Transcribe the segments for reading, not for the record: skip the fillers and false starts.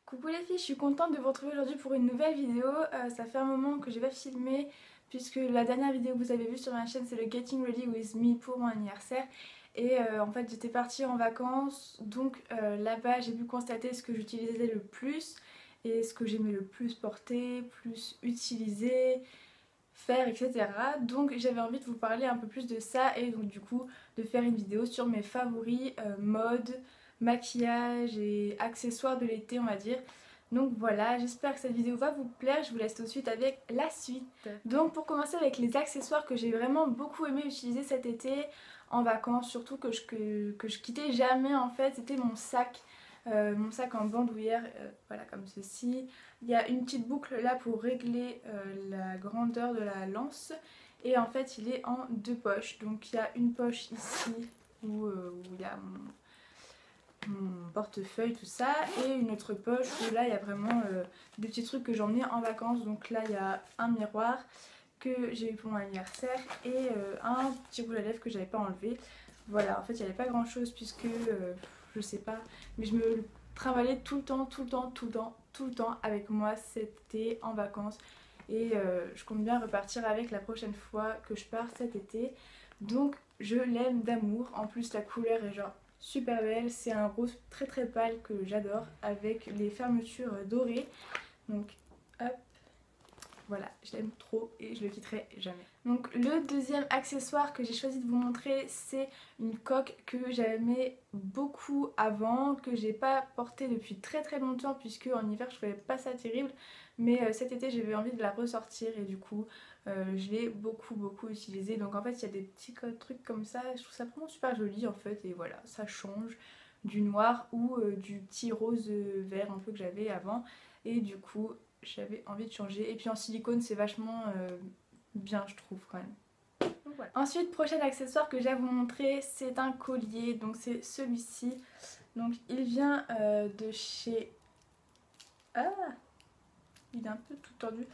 Coucou les filles, je suis contente de vous retrouver aujourd'hui pour une nouvelle vidéo. Ça fait un moment que j'ai pas filmé puisque la dernière vidéo que vous avez vue sur ma chaîne c'est le Getting Ready With Me pour mon anniversaire. Et en fait j'étais partie en vacances, donc là-bas j'ai pu constater ce que j'utilisais le plus et ce que j'aimais le plus porter, plus utiliser, faire, etc. Donc j'avais envie de vous parler un peu plus de ça et donc du coup de faire une vidéo sur mes favoris mode, maquillage et accessoires de l'été on va dire. Donc voilà, j'espère que cette vidéo va vous plaire, je vous laisse tout de suite avec la suite. Donc pour commencer avec les accessoires que j'ai vraiment beaucoup aimé utiliser cet été en vacances, surtout que je quittais jamais en fait, c'était mon sac en bandoulière, voilà comme ceci. Il y a une petite boucle là pour régler la grandeur de la lance et en fait il est en deux poches. Donc il y a une poche ici où il y a mon portefeuille, tout ça, et une autre poche où là il y a vraiment des petits trucs que j'emmenais en vacances. Donc là il y a un miroir que j'ai eu pour mon anniversaire et un petit rouge à lèvres que j'avais pas enlevé. Voilà, en fait il n'y avait pas grand chose puisque je sais pas, mais je me le trimballais tout le temps avec moi cet été en vacances et je compte bien repartir avec la prochaine fois que je pars cet été. Donc je l'aime d'amour, en plus la couleur est genre super belle, c'est un rose très très pâle que j'adore avec les fermetures dorées. Donc hop, voilà, je l'aime trop et je le quitterai jamais. Donc le deuxième accessoire que j'ai choisi de vous montrer, c'est une coque que j'aimais beaucoup avant, que j'ai pas portée depuis très très longtemps puisque en hiver je trouvais pas ça terrible. Mais cet été j'avais envie de la ressortir et du coup je l'ai beaucoup utilisée. Donc en fait il y a des petits trucs comme ça, je trouve ça vraiment super joli en fait. Et voilà, ça change du noir ou du petit rose vert un peu que j'avais avant. Et du coup j'avais envie de changer. Et puis en silicone c'est vachement bien je trouve quand même. Donc, voilà. Ensuite, prochain accessoire que j'ai à vous montrer, c'est un collier. Donc c'est celui-ci. Donc il vient de chez... Ah, il est un peu tout tordu.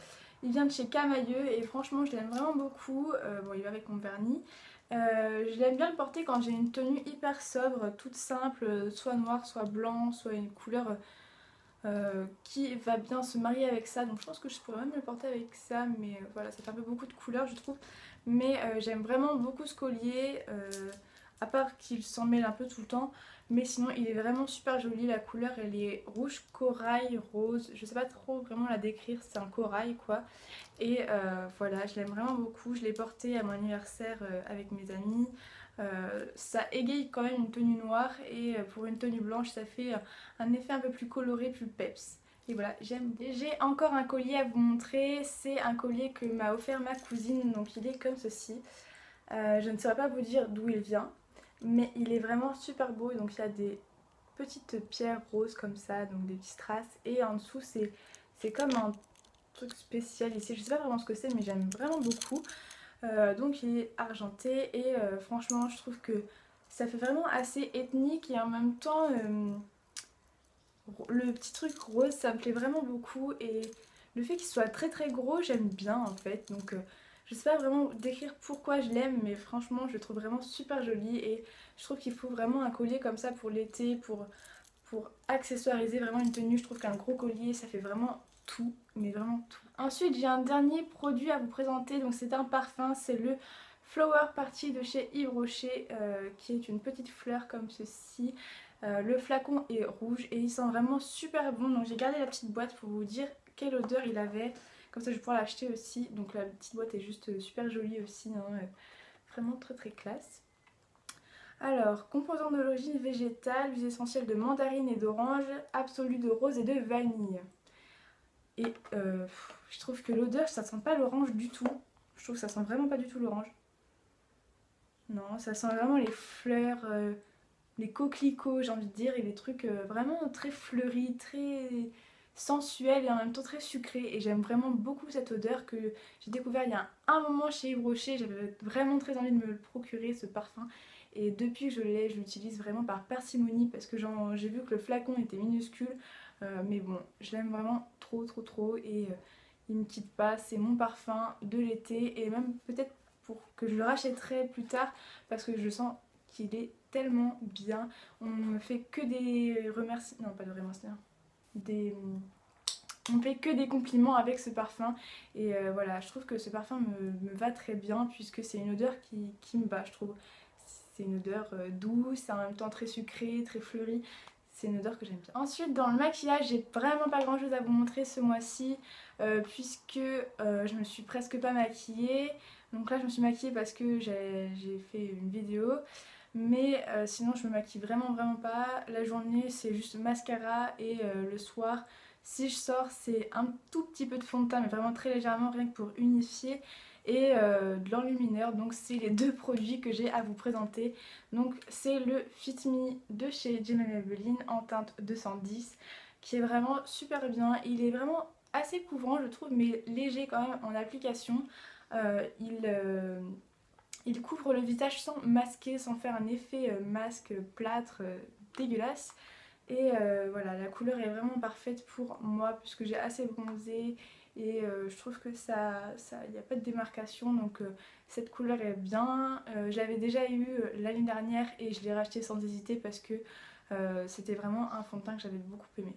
Il vient de chez Camailleux et franchement je l'aime vraiment beaucoup. Bon, il va avec mon vernis. Je l'aime bien le porter quand j'ai une tenue hyper sobre, toute simple, soit noire, soit blanc, soit une couleur qui va bien se marier avec ça. Donc je pense que je pourrais même le porter avec ça, mais voilà, ça fait un peu beaucoup de couleurs je trouve. Mais j'aime vraiment beaucoup ce collier, à part qu'il s'en mêle un peu tout le temps. Mais sinon il est vraiment super joli, la couleur elle est rouge corail rose, je sais pas trop vraiment la décrire, c'est un corail quoi. Et voilà, je l'aime vraiment beaucoup, je l'ai porté à mon anniversaire avec mes amis. Ça égaye quand même une tenue noire et pour une tenue blanche ça fait un effet un peu plus coloré, plus peps. Et voilà, j'aime bien. J'ai encore un collier à vous montrer, c'est un collier que m'a offert ma cousine, donc il est comme ceci. Je ne saurais pas vous dire d'où il vient, mais il est vraiment super beau. Donc il y a des petites pierres roses comme ça, donc des petits strass, et en dessous c'est comme un truc spécial ici, je sais pas vraiment ce que c'est mais j'aime vraiment beaucoup. Donc il est argenté et franchement je trouve que ça fait vraiment assez ethnique et en même temps le petit truc rose ça me plaît vraiment beaucoup et le fait qu'il soit très très gros j'aime bien en fait. Donc je sais pas vraiment décrire pourquoi je l'aime mais franchement je le trouve vraiment super joli et je trouve qu'il faut vraiment un collier comme ça pour l'été, pour accessoiriser vraiment une tenue. Je trouve qu'un gros collier ça fait vraiment tout, mais vraiment tout. Ensuite j'ai un dernier produit à vous présenter, donc c'est un parfum, c'est le Flower Party de chez Yves Rocher qui est une petite fleur comme ceci. Le flacon est rouge et il sent vraiment super bon, donc j'ai gardé la petite boîte pour vous dire quelle odeur il avait, comme ça je vais pouvoir l'acheter aussi. Donc la petite boîte est juste super jolie aussi, hein, vraiment très très classe. Alors, composants d'origine végétale, huiles essentielles de mandarine et d'orange, absolu de rose et de vanille. Et je trouve que l'odeur, ça sent pas l'orange du tout. Je trouve que ça sent vraiment pas du tout l'orange. Non, ça sent vraiment les fleurs, les coquelicots, j'ai envie de dire, et les trucs vraiment très fleuris, très sensuels et en même temps très sucrés. Et j'aime vraiment beaucoup cette odeur que j'ai découvert il y a un moment chez Yves Rocher. J'avais vraiment très envie de me le procurer, ce parfum. Et depuis que je l'ai, je l'utilise vraiment par parcimonie parce que j'ai vu que le flacon était minuscule. Mais bon, je l'aime vraiment trop et il me quitte pas. C'est mon parfum de l'été et même peut-être pour que je le rachèterai plus tard parce que je sens qu'il est tellement bien. On me fait que des remerciements, non pas de remerciements, on fait que des compliments avec ce parfum et voilà, je trouve que ce parfum me va très bien puisque c'est une odeur qui me va, je trouve. C'est une odeur douce, en même temps très sucrée, très fleurie. C'est une odeur que j'aime bien. Ensuite, dans le maquillage, j'ai vraiment pas grand chose à vous montrer ce mois-ci puisque je me suis presque pas maquillée. Donc là, je me suis maquillée parce que j'ai fait une vidéo. Mais sinon, je me maquille vraiment pas. La journée, c'est juste mascara et le soir, si je sors, c'est un tout petit peu de fond de teint, mais vraiment très légèrement, rien que pour unifier. Et de l'enlumineur, donc c'est les deux produits que j'ai à vous présenter. Donc c'est le Fit Me de chez Jenna Maybelline en teinte 210 qui est vraiment super bien. Il est vraiment assez couvrant je trouve, mais léger quand même en application. Il couvre le visage sans masquer, sans faire un effet masque plâtre dégueulasse. Et voilà, la couleur est vraiment parfaite pour moi puisque j'ai assez bronzé et je trouve que il n'y a pas de démarcation, donc cette couleur est bien. Je l'avais déjà eu l'année dernière et je l'ai racheté sans hésiter parce que c'était vraiment un fond de teint que j'avais beaucoup aimé.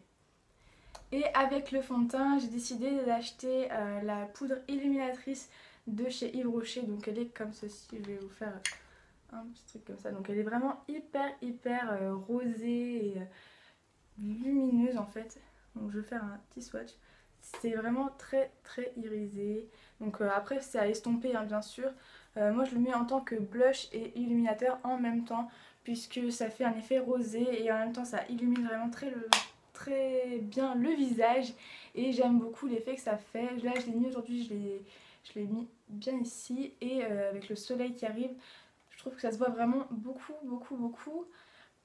Et avec le fond de teint, j'ai décidé d'acheter la poudre illuminatrice de chez Yves Rocher. Donc elle est comme ceci, je vais vous faire un petit truc comme ça. Donc elle est vraiment hyper rosée et lumineuse en fait. Donc je vais faire un petit swatch. C'est vraiment très irisé. Donc après c'est à estomper hein, bien sûr. Moi je le mets en tant que blush et illuminateur en même temps puisque ça fait un effet rosé et en même temps ça illumine vraiment très bien le visage et j'aime beaucoup l'effet que ça fait. Là je l'ai mis aujourd'hui, je l'ai mis bien ici et avec le soleil qui arrive, je trouve que ça se voit vraiment beaucoup.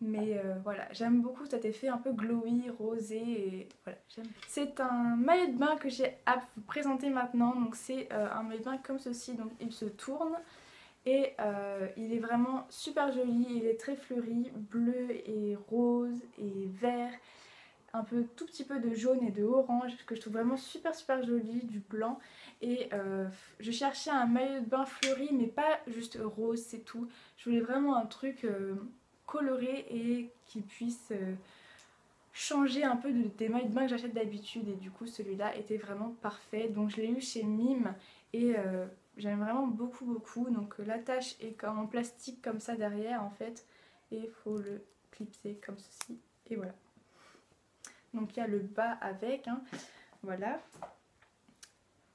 Mais voilà, j'aime beaucoup cet effet un peu glowy, rosé et voilà, j'aime. C'est un maillot de bain que j'ai à vous présenter maintenant. Donc c'est un maillot de bain comme ceci, donc il se tourne et il est vraiment super joli, il est très fleuri, bleu et rose et vert. Un peu tout petit peu de jaune et de orange que je trouve vraiment super joli, du blanc et je cherchais un maillot de bain fleuri mais pas juste rose, c'est tout. Je voulais vraiment un truc coloré et qui puisse changer un peu des maillots de bain que j'achète d'habitude et du coup celui-là était vraiment parfait. Donc je l'ai eu chez Mime et j'aime vraiment beaucoup. Donc l'attache est en plastique comme ça derrière en fait et il faut le clipser comme ceci et voilà. Donc il y a le bas avec, hein. Voilà.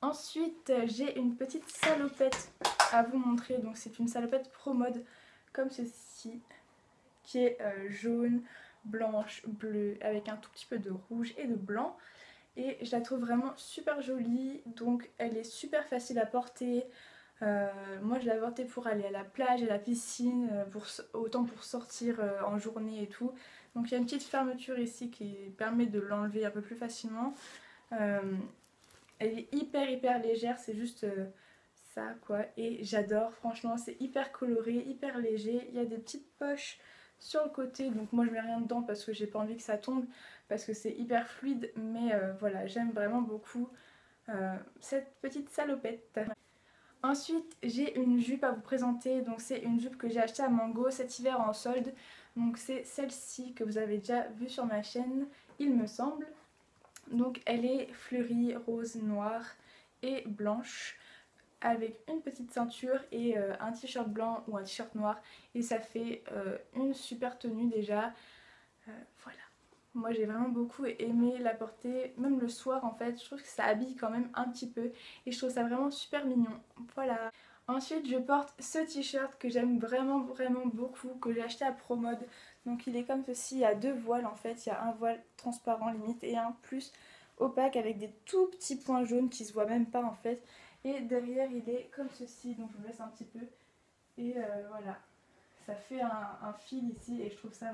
Ensuite j'ai une petite salopette à vous montrer. Donc c'est une salopette Pro Mode comme ceci qui est jaune, blanche, bleue avec un tout petit peu de rouge et de blanc. Et je la trouve vraiment super jolie. Donc elle est super facile à porter. Moi je l'ai portée pour aller à la plage, à la piscine, autant pour sortir en journée et tout. Donc il y a une petite fermeture ici qui permet de l'enlever un peu plus facilement. Elle est hyper légère, c'est juste ça quoi. Et j'adore, franchement c'est hyper coloré, hyper léger. Il y a des petites poches sur le côté, donc moi je mets rien dedans parce que j'ai pas envie que ça tombe, parce que c'est hyper fluide. Mais voilà, j'aime vraiment beaucoup cette petite salopette. Ensuite j'ai une jupe à vous présenter, donc c'est une jupe que j'ai achetée à Mango cet hiver en solde. Donc c'est celle-ci que vous avez déjà vue sur ma chaîne il me semble. Donc elle est fleurie, rose, noire et blanche avec une petite ceinture et un t-shirt blanc ou un t-shirt noir et ça fait une super tenue déjà. Voilà. Moi j'ai vraiment beaucoup aimé la porter, même le soir en fait, je trouve que ça habille quand même un petit peu et je trouve ça vraiment super mignon. Voilà. Ensuite je porte ce t-shirt que j'aime vraiment beaucoup, que j'ai acheté à Promode. Donc il est comme ceci, il y a deux voiles en fait, il y a un voile transparent limite et un plus opaque avec des tout petits points jaunes qui se voient même pas en fait. Et derrière il est comme ceci, donc je vous laisse un petit peu. Et voilà, ça fait un fil ici et je trouve ça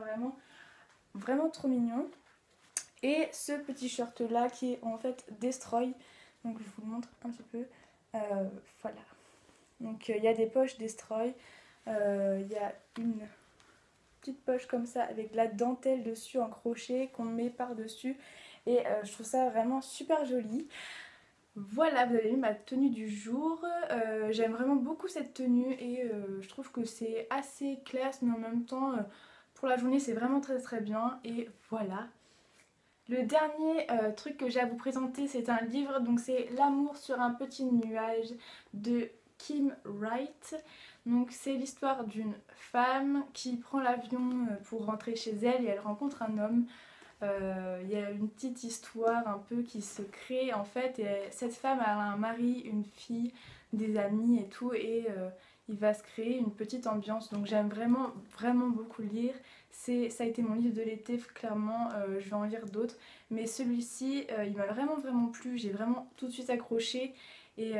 vraiment trop mignon. Et ce petit shirt là qui est en fait Destroy, donc je vous le montre un petit peu. Voilà, donc il y a des poches Destroy, il y a une petite poche comme ça avec de la dentelle dessus en crochet qu'on met par dessus et je trouve ça vraiment super joli. Voilà, vous avez vu ma tenue du jour. J'aime vraiment beaucoup cette tenue et je trouve que c'est assez classe mais en même temps pour la journée c'est vraiment très bien et voilà. Le dernier truc que j'ai à vous présenter, c'est un livre, donc c'est L'amour sur un petit nuage de Kim Wright. Donc c'est l'histoire d'une femme qui prend l'avion pour rentrer chez elle et elle rencontre un homme. Il y a une petite histoire un peu qui se crée en fait, et cette femme elle a un mari, une fille, des amis et tout, et il va se créer une petite ambiance. Donc j'aime vraiment vraiment beaucoup lire. Ça a été mon livre de l'été clairement. Je vais en lire d'autres, mais celui-ci il m'a vraiment vraiment plu, j'ai vraiment tout de suite accroché, et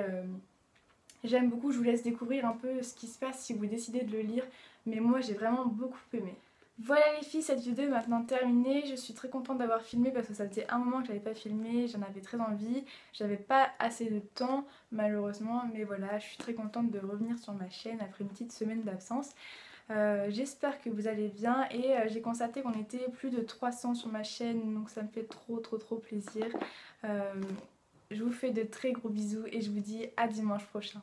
j'aime beaucoup. Je vous laisse découvrir un peu ce qui se passe si vous décidez de le lire, mais moi j'ai vraiment beaucoup aimé. Voilà les filles, cette vidéo est maintenant terminée. Je suis très contente d'avoir filmé parce que ça faisait un moment que je n'avais pas filmé, j'en avais très envie. J'avais pas assez de temps malheureusement, mais voilà, je suis très contente de revenir sur ma chaîne après une petite semaine d'absence. J'espère que vous allez bien, et j'ai constaté qu'on était plus de 300 sur ma chaîne, donc ça me fait trop plaisir. Je vous fais de très gros bisous et je vous dis à dimanche prochain.